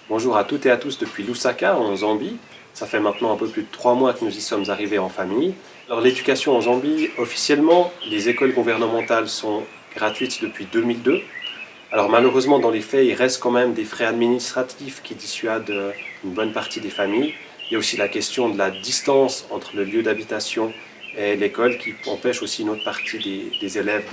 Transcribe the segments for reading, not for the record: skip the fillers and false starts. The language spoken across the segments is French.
Bonjour à toutes et à tous depuis Lusaka en Zambie. Ça fait maintenant un peu plus de 3 mois que nous y sommes arrivés en famille. Alors l'éducation en Zambie, officiellement, les écoles gouvernementales sont gratuites depuis 2002. Alors malheureusement, dans les faits, il reste quand même des frais administratifs qui dissuadent une bonne partie des familles. Il y a aussi la question de la distance entre le lieu d'habitation et l'école qui empêche aussi une autre partie des élèves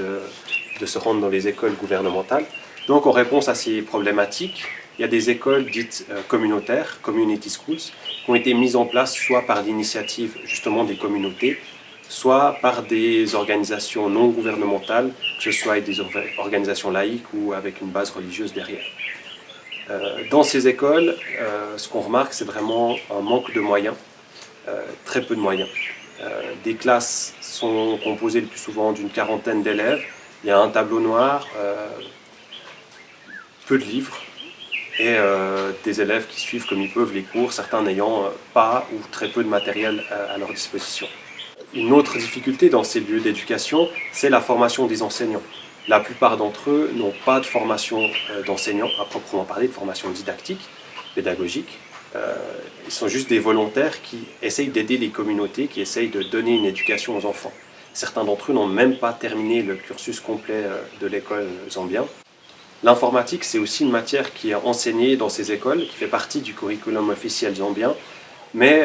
de se rendre dans les écoles gouvernementales. Donc en réponse à ces problématiques, il y a des écoles dites communautaires, community schools, qui ont été mises en place soit par l'initiative justement des communautés, soit par des organisations non gouvernementales, que ce soit des organisations laïques ou avec une base religieuse derrière. Dans ces écoles, ce qu'on remarque, c'est vraiment un manque de moyens, très peu de moyens. Des classes sont composées le plus souvent d'une quarantaine d'élèves. Il y a un tableau noir, peu de livres et des élèves qui suivent comme ils peuvent les cours, certains n'ayant pas ou très peu de matériel à leur disposition. Une autre difficulté dans ces lieux d'éducation, c'est la formation des enseignants. La plupart d'entre eux n'ont pas de formation d'enseignants à proprement parler, de formation didactique, pédagogique. Ils sont juste des volontaires qui essayent d'aider les communautés, qui essayent de donner une éducation aux enfants. Certains d'entre eux n'ont même pas terminé le cursus complet de l'école zambienne. L'informatique, c'est aussi une matière qui est enseignée dans ces écoles, qui fait partie du curriculum officiel zambien, mais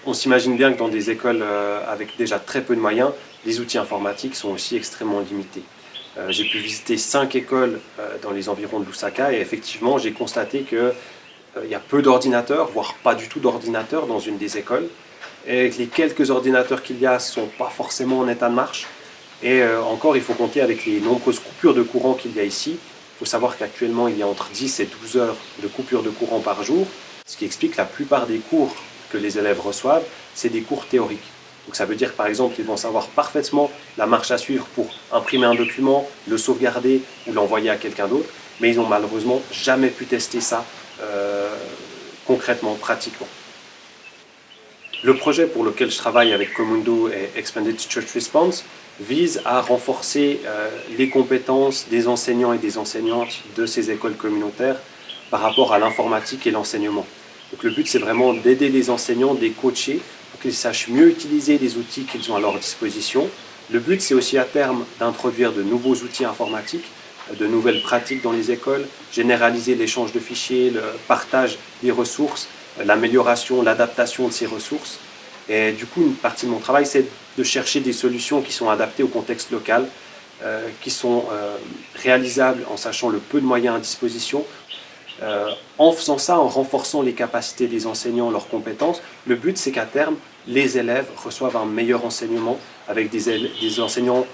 on s'imagine bien que dans des écoles avec déjà très peu de moyens, les outils informatiques sont aussi extrêmement limités. J'ai pu visiter 5 écoles dans les environs de Lusaka et effectivement j'ai constaté qu'il y a peu d'ordinateurs, voire pas du tout d'ordinateurs dans une des écoles, et que les quelques ordinateurs qu'il y a ne sont pas forcément en état de marche. Et encore, il faut compter avec les nombreuses coupures de courant qu'il y a ici. Il faut savoir qu'actuellement, il y a entre 10 et 12 heures de coupure de courant par jour, ce qui explique que la plupart des cours que les élèves reçoivent, c'est des cours théoriques. Donc ça veut dire que par exemple, ils vont savoir parfaitement la marche à suivre pour imprimer un document, le sauvegarder ou l'envoyer à quelqu'un d'autre, mais ils n'ont malheureusement jamais pu tester ça concrètement, pratiquement. Le projet pour lequel je travaille avec Comundo et Expanded Church Response vise à renforcer les compétences des enseignants et des enseignantes de ces écoles communautaires par rapport à l'informatique et l'enseignement. Donc le but, c'est vraiment d'aider les enseignants, de les coacher pour qu'ils sachent mieux utiliser les outils qu'ils ont à leur disposition. Le but, c'est aussi à terme d'introduire de nouveaux outils informatiques, de nouvelles pratiques dans les écoles, généraliser l'échange de fichiers, le partage des ressources, l'amélioration, l'adaptation de ces ressources. Et du coup, une partie de mon travail, c'est de chercher des solutions qui sont adaptées au contexte local, qui sont réalisables en sachant le peu de moyens à disposition. En faisant ça, en renforçant les capacités des enseignants, leurs compétences, le but c'est qu'à terme, les élèves reçoivent un meilleur enseignement avec des enseignants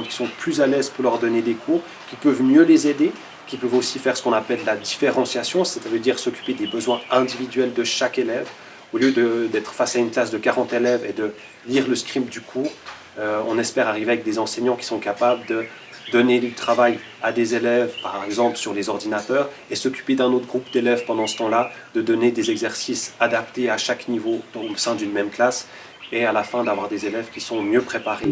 qui sont plus à l'aise pour leur donner des cours, qui peuvent mieux les aider, qui peuvent aussi faire ce qu'on appelle la différenciation, c'est-à-dire s'occuper des besoins individuels de chaque élève. Au lieu d'être face à une classe de 40 élèves et de lire le script du cours, on espère arriver avec des enseignants qui sont capables de donner du travail à des élèves, par exemple sur les ordinateurs, et s'occuper d'un autre groupe d'élèves pendant ce temps-là, de donner des exercices adaptés à chaque niveau au sein d'une même classe, et à la fin d'avoir des élèves qui sont mieux préparés.